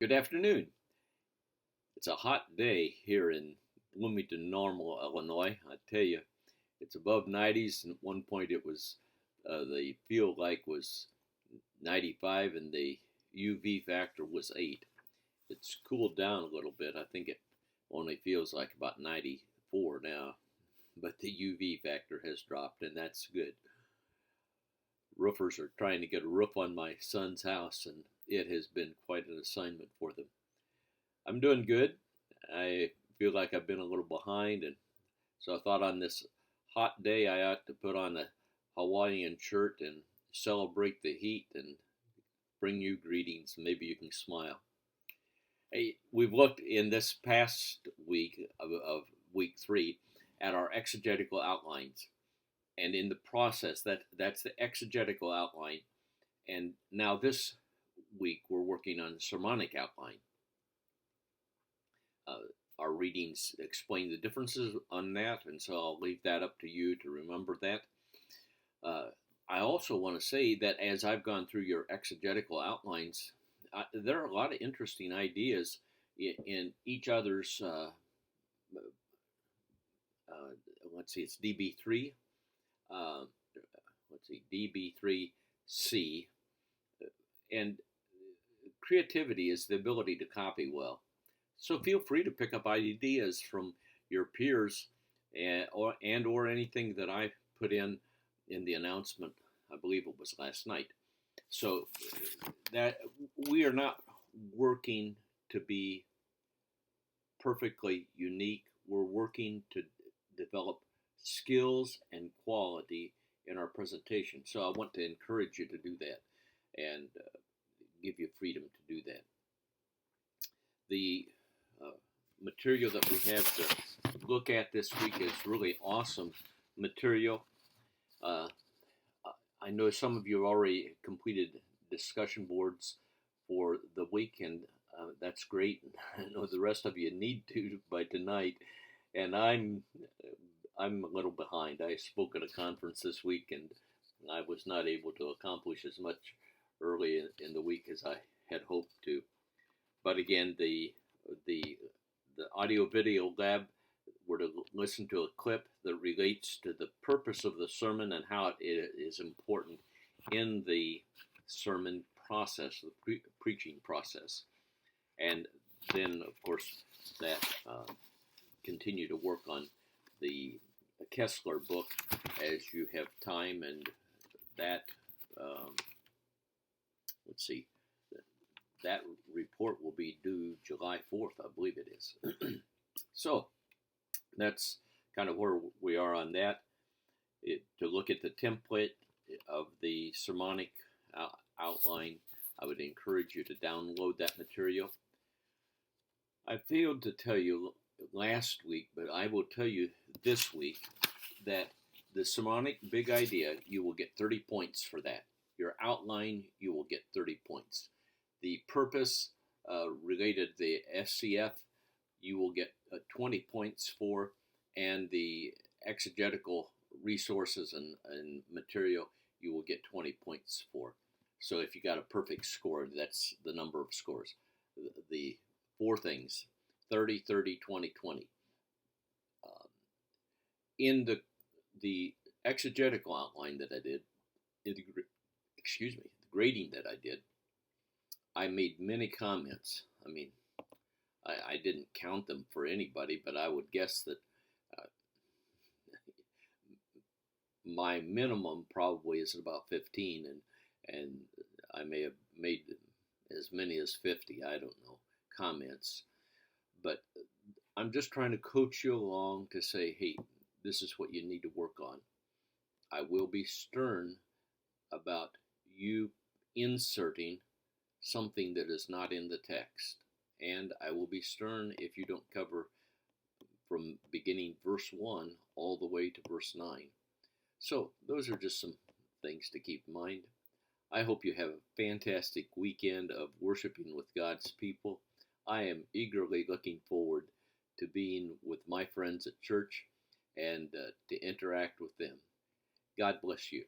Good afternoon. It's a hot day here in Bloomington Normal, Illinois. I tell you, it's above 90s, and at one point it was the feel like was 95, and the UV factor was 8. It's cooled down a little bit. I think it only feels like about 94 now, but the UV factor has dropped, and that's good. Roofers are trying to get a roof on my son's house, and it has been quite an assignment for them. I'm doing good. I feel like I've been a little behind, and so I thought on this hot day I ought to put on a Hawaiian shirt and celebrate the heat and bring you greetings. Maybe you can smile. Hey, we've looked in this past week of week 3 at our exegetical outlines, and in the process, that's the exegetical outline. And now this week we're working on the sermonic outline. Our readings explain the differences on that, and so I'll leave that up to you to remember that. I also want to say that as I've gone through your exegetical outlines, there are a lot of interesting ideas in each other's, let's see, it's DB3, DB3C, and creativity is the ability to copy well. So feel free to pick up ideas from your peers or anything that I put in the announcement. I believe it was last night. So that we are not working to be perfectly unique. We're working to develop skills and quality in our presentation. So I want to encourage you to do that and give you freedom to do that. The material that we have to look at this week is really awesome material. I know some of you already completed discussion boards for the week, and that's great. I know the rest of you need to by tonight, and I'm a little behind. I spoke at a conference this week, and I was not able to accomplish as much early in the week as I had hoped to. But again, the audio video lab, we're to listen to a clip that relates to the purpose of the sermon and how it is important in the sermon process, the preaching process. And then, of course, that continue to work on the Kessler book as you have time, and that, let's see, that report will be due July 4th, I believe it is. So that's kind of where we are on that. To look at the template of the sermonic outline, I would encourage you to download that material. I failed to tell you last week, but I will tell you this week that the sermonic big idea, you will get 30 points for that. Your outline, you will get 30 points. The purpose related to the FCF, you will get 20 points for, and the exegetical resources and material, you will get 20 points for. So if you got a perfect score, that's the number of scores. The four things, 30, 30, 20, 20. In the exegetical outline that I did, the grading that I did, I made many comments. I mean, I didn't count them for anybody, but I would guess that my minimum probably is about 15, and I may have made as many as 50, I don't know, comments. But I'm just trying to coach you along to say, hey, this is what you need to work on. I will be stern about you inserting something that is not in the text. And I will be stern if you don't cover from beginning verse 1 all the way to verse 9. So those are just some things to keep in mind. I hope you have a fantastic weekend of worshiping with God's people. I am eagerly looking forward to being with my friends at church and to interact with them. God bless you.